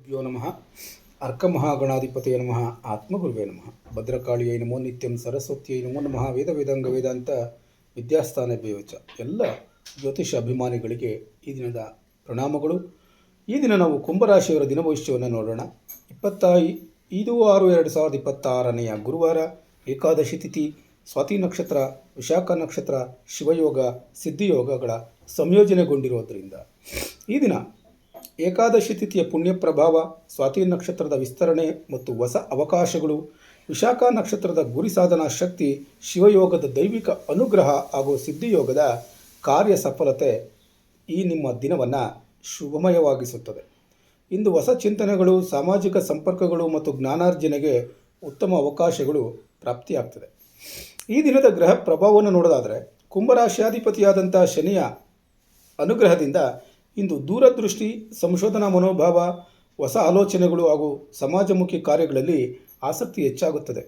यो नमः अर्कमहागणाधिपतये नमः आत्मगुरुवे नमः ಭದ್ರಕಾಳಿಯೈ ನಮೋ ನಿತ್ಯಂ ಸರಸ್ವತಿಯೈ ನಮೋ ನಮಃ ವೇದ ವೇದಾಂಗ ವೇದಾಂತ ವಿದ್ಯಾಸ್ಥಾನಭ್ಯೋ ಚ. ಎಲ್ಲ ಜ್ಯೋತಿಷ ಅಭಿಮಾನಿಗಳಿಗೆ ಈ ದಿನದ ಪ್ರಣಾಮಗಳು. ಈ ದಿನ ನಾವು ಕುಂಭರಾಶಿಯವರ ದಿನ ಭವಿಷ್ಯವನ್ನು ನೋಡೋಣ. 25/6/2026 ಗುರುವಾರ, ಏಕಾದಶಿ ತಿಥಿ, ಸ್ವಾತಿ ನಕ್ಷತ್ರ, ವಿಶಾಖ ನಕ್ಷತ್ರ, ಶಿವಯೋಗ, ಸಿದ್ಧಿಯೋಗಗಳ ಸಂಯೋಜನೆಗೊಂಡಿರೋದ್ರಿಂದ ಈ ದಿನ ಏಕಾದಶಿ ತಿಥಿಯ ಪುಣ್ಯ ಪ್ರಭಾವ, ಸ್ವಾತಿ ನಕ್ಷತ್ರದ ವಿಸ್ತರಣೆ ಮತ್ತು ಹೊಸ ಅವಕಾಶಗಳು, ವಿಶಾಖ ನಕ್ಷತ್ರದ ಗುರಿ ಸಾಧನಾ ಶಕ್ತಿ, ಶಿವಯೋಗದ ದೈವಿಕ ಅನುಗ್ರಹ ಹಾಗೂ ಸಿದ್ಧಿಯೋಗದ ಕಾರ್ಯ ಸಫಲತೆ ಈ ನಿಮ್ಮ ದಿನವನ್ನು ಶುಭಮಯವಾಗಿಸುತ್ತದೆ. ಇಂದು ಹೊಸ ಚಿಂತನೆಗಳು, ಸಾಮಾಜಿಕ ಸಂಪರ್ಕಗಳು ಮತ್ತು ಜ್ಞಾನಾರ್ಜನೆಗೆ ಉತ್ತಮ ಅವಕಾಶಗಳು ಪ್ರಾಪ್ತಿಯಾಗ್ತದೆ. ಈ ದಿನದ ಗ್ರಹ ಪ್ರಭಾವವನ್ನು ನೋಡೋದಾದರೆ, ಕುಂಭರಾಶಿಯಾಧಿಪತಿಯಾದಂಥ ಶನಿಯ ಅನುಗ್ರಹದಿಂದ ಇಂದು ದೂರದೃಷ್ಟಿ, ಸಂಶೋಧನಾ ಮನೋಭಾವ, ಹೊಸ ಆಲೋಚನೆಗಳು ಹಾಗೂ ಸಮಾಜಮುಖಿ ಕಾರ್ಯಗಳಲ್ಲಿ ಆಸಕ್ತಿ ಹೆಚ್ಚಾಗುತ್ತದೆ.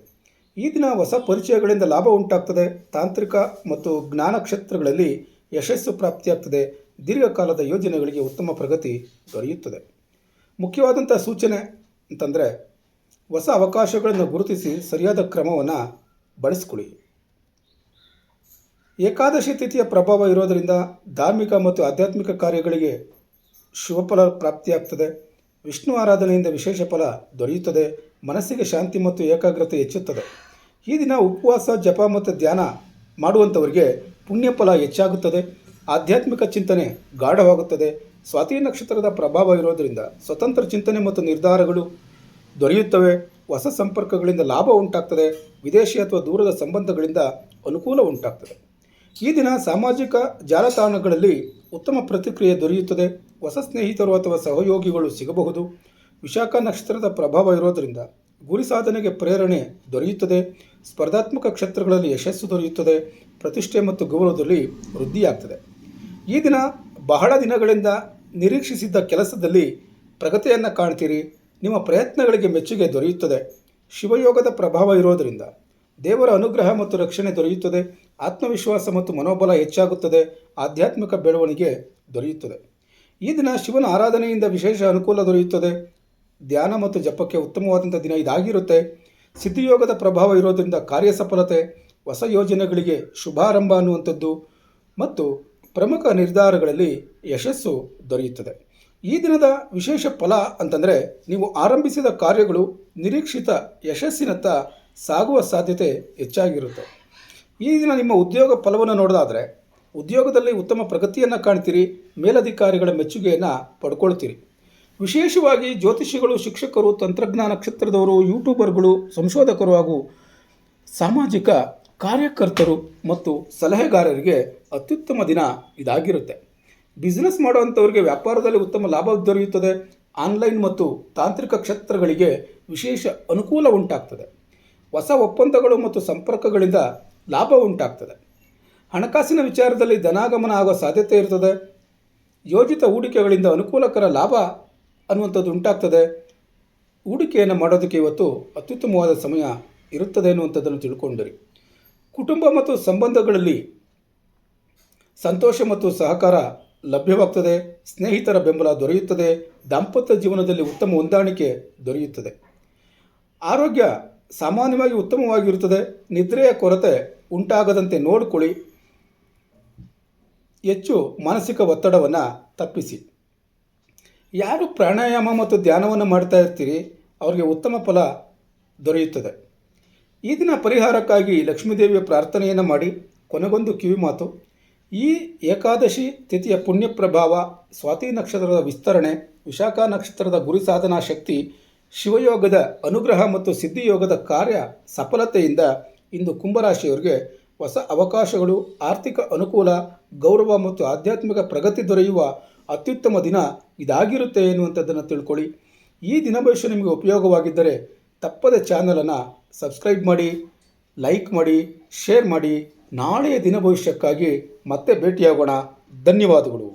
ಈ ದಿನ ಹೊಸ ಪರಿಚಯಗಳಿಂದ ಲಾಭ ಉಂಟಾಗ್ತದೆ. ತಾಂತ್ರಿಕ ಮತ್ತು ಜ್ಞಾನ ಕ್ಷೇತ್ರಗಳಲ್ಲಿ ಯಶಸ್ಸು ಪ್ರಾಪ್ತಿಯಾಗ್ತದೆ. ದೀರ್ಘಕಾಲದ ಯೋಜನೆಗಳಿಗೆ ಉತ್ತಮ ಪ್ರಗತಿ ದೊರೆಯುತ್ತದೆ. ಮುಖ್ಯವಾದಂಥ ಸೂಚನೆ ಅಂತಂದರೆ, ಹೊಸ ಅವಕಾಶಗಳನ್ನು ಗುರುತಿಸಿ ಸರಿಯಾದ ಕ್ರಮವನ್ನು ಬಳಸಿಕೊಳ್ಳಿ. ಏಕಾದಶಿ ತಿಥಿಯ ಪ್ರಭಾವ ಇರೋದರಿಂದ ಧಾರ್ಮಿಕ ಮತ್ತು ಆಧ್ಯಾತ್ಮಿಕ ಕಾರ್ಯಗಳಿಗೆ ಶುಭಫಲ ಪ್ರಾಪ್ತಿಯಾಗ್ತದೆ. ವಿಷ್ಣು ಆರಾಧನೆಯಿಂದ ವಿಶೇಷ ಫಲ ದೊರೆಯುತ್ತದೆ. ಮನಸ್ಸಿಗೆ ಶಾಂತಿ ಮತ್ತು ಏಕಾಗ್ರತೆ ಹೆಚ್ಚುತ್ತದೆ. ಈ ದಿನ ಉಪವಾಸ, ಜಪ ಮತ್ತು ಧ್ಯಾನ ಮಾಡುವಂಥವರಿಗೆ ಪುಣ್ಯ ಫಲ ಹೆಚ್ಚಾಗುತ್ತದೆ. ಆಧ್ಯಾತ್ಮಿಕ ಚಿಂತನೆ ಗಾಢವಾಗುತ್ತದೆ. ಸ್ವಾತಿ ನಕ್ಷತ್ರದ ಪ್ರಭಾವ ಇರೋದರಿಂದ ಸ್ವತಂತ್ರ ಚಿಂತನೆ ಮತ್ತು ನಿರ್ಧಾರಗಳು ದೊರೆಯುತ್ತವೆ. ಹೊಸ ಸಂಪರ್ಕಗಳಿಂದ ಲಾಭ ಉಂಟಾಗ್ತದೆ. ವಿದೇಶಿ ಅಥವಾ ದೂರದ ಸಂಬಂಧಗಳಿಂದ ಅನುಕೂಲ ಉಂಟಾಗ್ತದೆ. ಈ ದಿನ ಸಾಮಾಜಿಕ ಜಾಲತಾಣಗಳಲ್ಲಿ ಉತ್ತಮ ಪ್ರತಿಕ್ರಿಯೆ ದೊರೆಯುತ್ತದೆ. ಹೊಸ ಸ್ನೇಹಿತರು ಅಥವಾ ಸಹಯೋಗಿಗಳು ಸಿಗಬಹುದು. ವಿಶಾಖ ನಕ್ಷತ್ರದ ಪ್ರಭಾವ ಇರೋದರಿಂದ ಗುರಿ ಸಾಧನೆಗೆ ಪ್ರೇರಣೆ ದೊರೆಯುತ್ತದೆ. ಸ್ಪರ್ಧಾತ್ಮಕ ಕ್ಷೇತ್ರಗಳಲ್ಲಿ ಯಶಸ್ಸು ದೊರೆಯುತ್ತದೆ. ಪ್ರತಿಷ್ಠೆ ಮತ್ತು ಗೌರವದಲ್ಲಿ ವೃದ್ಧಿಯಾಗ್ತದೆ. ಈ ದಿನ ಬಹಳ ದಿನಗಳಿಂದ ನಿರೀಕ್ಷಿಸಿದ್ದ ಕೆಲಸದಲ್ಲಿ ಪ್ರಗತಿಯನ್ನು ಕಾಣ್ತೀರಿ. ನಿಮ್ಮ ಪ್ರಯತ್ನಗಳಿಗೆ ಮೆಚ್ಚುಗೆ ದೊರೆಯುತ್ತದೆ. ಶಿವಯೋಗದ ಪ್ರಭಾವ ಇರೋದರಿಂದ ದೇವರ ಅನುಗ್ರಹ ಮತ್ತು ರಕ್ಷಣೆ ದೊರೆಯುತ್ತದೆ. ಆತ್ಮವಿಶ್ವಾಸ ಮತ್ತು ಮನೋಬಲ ಹೆಚ್ಚಾಗುತ್ತದೆ. ಆಧ್ಯಾತ್ಮಿಕ ಬೆಳವಣಿಗೆ ದೊರೆಯುತ್ತದೆ. ಈ ದಿನ ಶಿವನ ಆರಾಧನೆಯಿಂದ ವಿಶೇಷ ಅನುಕೂಲ ದೊರೆಯುತ್ತದೆ. ಧ್ಯಾನ ಮತ್ತು ಜಪಕ್ಕೆ ಉತ್ತಮವಾದಂಥ ದಿನ ಇದಾಗಿರುತ್ತೆ. ಸಿದ್ಧಿಯೋಗದ ಪ್ರಭಾವ ಇರೋದರಿಂದ ಕಾರ್ಯಸಫಲತೆ, ಹೊಸ ಯೋಜನೆಗಳಿಗೆ ಶುಭಾರಂಭ ಅನ್ನುವಂಥದ್ದು ಮತ್ತು ಪ್ರಮುಖ ನಿರ್ಧಾರಗಳಲ್ಲಿ ಯಶಸ್ಸು ದೊರೆಯುತ್ತದೆ. ಈ ದಿನದ ವಿಶೇಷ ಫಲ ಅಂತಂದರೆ, ನೀವು ಆರಂಭಿಸಿದ ಕಾರ್ಯಗಳು ನಿರೀಕ್ಷಿತ ಯಶಸ್ಸಿನತ್ತ ಸಾಗುವ ಸಾಧ್ಯತೆ ಹೆಚ್ಚಾಗಿರುತ್ತೆ. ಈ ದಿನ ನಿಮ್ಮ ಉದ್ಯೋಗ ಫಲವನ್ನು ನೋಡೋದಾದರೆ, ಉದ್ಯೋಗದಲ್ಲಿ ಉತ್ತಮ ಪ್ರಗತಿಯನ್ನು ಕಾಣ್ತೀರಿ. ಮೇಲಧಿಕಾರಿಗಳ ಮೆಚ್ಚುಗೆಯನ್ನು ಪಡ್ಕೊಳ್ತೀರಿ. ವಿಶೇಷವಾಗಿ ಜ್ಯೋತಿಷಿಗಳು, ಶಿಕ್ಷಕರು, ತಂತ್ರಜ್ಞಾನ ಕ್ಷೇತ್ರದವರು, ಯೂಟ್ಯೂಬರ್ಗಳು, ಸಂಶೋಧಕರು ಹಾಗೂ ಸಾಮಾಜಿಕ ಕಾರ್ಯಕರ್ತರು ಮತ್ತು ಸಲಹೆಗಾರರಿಗೆ ಅತ್ಯುತ್ತಮ ದಿನ ಇದಾಗಿರುತ್ತೆ. ಬಿಸ್ನೆಸ್ ಮಾಡುವಂಥವರಿಗೆ ವ್ಯಾಪಾರದಲ್ಲಿ ಉತ್ತಮ ಲಾಭ ದೊರೆಯುತ್ತದೆ. ಆನ್ಲೈನ್ ಮತ್ತು ತಾಂತ್ರಿಕ ಕ್ಷೇತ್ರಗಳಿಗೆ ವಿಶೇಷ ಅನುಕೂಲ ಉಂಟಾಗ್ತದೆ. ಹೊಸ ಒಪ್ಪಂದಗಳು ಮತ್ತು ಸಂಪರ್ಕಗಳಿಂದ ಲಾಭ ಉಂಟಾಗ್ತದೆ. ಹಣಕಾಸಿನ ವಿಚಾರದಲ್ಲಿ ಧನಾಗಮನ ಆಗುವ ಸಾಧ್ಯತೆ ಇರ್ತದೆ. ಯೋಜಿತ ಹೂಡಿಕೆಗಳಿಂದ ಅನುಕೂಲಕರ ಲಾಭ ಅನ್ನುವಂಥದ್ದು ಉಂಟಾಗ್ತದೆ. ಹೂಡಿಕೆಯನ್ನು ಮಾಡೋದಕ್ಕೆ ಇವತ್ತು ಅತ್ಯುತ್ತಮವಾದ ಸಮಯ ಇರುತ್ತದೆ ಅನ್ನುವಂಥದ್ದನ್ನು ತಿಳ್ಕೊಂಡಿರಿ. ಕುಟುಂಬ ಮತ್ತು ಸಂಬಂಧಗಳಲ್ಲಿ ಸಂತೋಷ ಮತ್ತು ಸಹಕಾರ ಲಭ್ಯವಾಗ್ತದೆ. ಸ್ನೇಹಿತರ ಬೆಂಬಲ ದೊರೆಯುತ್ತದೆ. ದಾಂಪತ್ಯ ಜೀವನದಲ್ಲಿ ಉತ್ತಮ ಹೊಂದಾಣಿಕೆ ದೊರೆಯುತ್ತದೆ. ಆರೋಗ್ಯ ಸಾಮಾನ್ಯವಾಗಿ ಉತ್ತಮವಾಗಿರುತ್ತದೆ. ನಿದ್ರೆಯ ಕೊರತೆ ಉಂಟಾಗದಂತೆ ನೋಡಿಕೊಳ್ಳಿ. ಹೆಚ್ಚು ಮಾನಸಿಕ ಒತ್ತಡವನ್ನು ತಪ್ಪಿಸಿ. ಯಾರು ಪ್ರಾಣಾಯಾಮ ಮತ್ತು ಧ್ಯಾನವನ್ನು ಮಾಡ್ತಾ ಇರ್ತೀರಿ ಅವರಿಗೆ ಉತ್ತಮ ಫಲ ದೊರೆಯುತ್ತದೆ. ಈ ದಿನ ಪರಿಹಾರಕ್ಕಾಗಿ ಲಕ್ಷ್ಮೀದೇವಿಯ ಪ್ರಾರ್ಥನೆಯನ್ನು ಮಾಡಿ. ಕೊನೆಗೊಂದು ಕಿವಿ ಮಾತು: ಈ ಏಕಾದಶಿ ತಿಥಿಯ ಪುಣ್ಯ ಪ್ರಭಾವ, ಸ್ವಾತಿ ನಕ್ಷತ್ರದ ವಿಸ್ತರಣೆ, ವಿಶಾಖ ನಕ್ಷತ್ರದ ಗುರಿ ಸಾಧನಾ ಶಕ್ತಿ, ಶಿವಯೋಗದ ಅನುಗ್ರಹ ಮತ್ತು ಸಿದ್ಧಿಯೋಗದ ಕಾರ್ಯ ಸಫಲತೆಯಿಂದ ಇಂದು ಕುಂಭರಾಶಿಯವರಿಗೆ ಹೊಸ ಅವಕಾಶಗಳು, ಆರ್ಥಿಕ ಅನುಕೂಲ, ಗೌರವ ಮತ್ತು ಆಧ್ಯಾತ್ಮಿಕ ಪ್ರಗತಿ ದೊರೆಯುವ ಅತ್ಯುತ್ತಮ ದಿನ ಇದಾಗಿರುತ್ತೆ ಎನ್ನುವಂಥದ್ದನ್ನು ತಿಳ್ಕೊಳ್ಳಿ. ಈ ದಿನ ಭವಿಷ್ಯ ನಿಮಗೆ ಉಪಯೋಗವಾಗಿದ್ದರೆ ತಪ್ಪದೆ ಚಾನಲನ್ನು ಸಬ್ಸ್ಕ್ರೈಬ್ ಮಾಡಿ, ಲೈಕ್ ಮಾಡಿ, ಶೇರ್ ಮಾಡಿ. ನಾಳೆಯ ದಿನ ಭವಿಷ್ಯಕ್ಕಾಗಿ ಮತ್ತೆ ಭೇಟಿಯಾಗೋಣ. ಧನ್ಯವಾದಗಳು.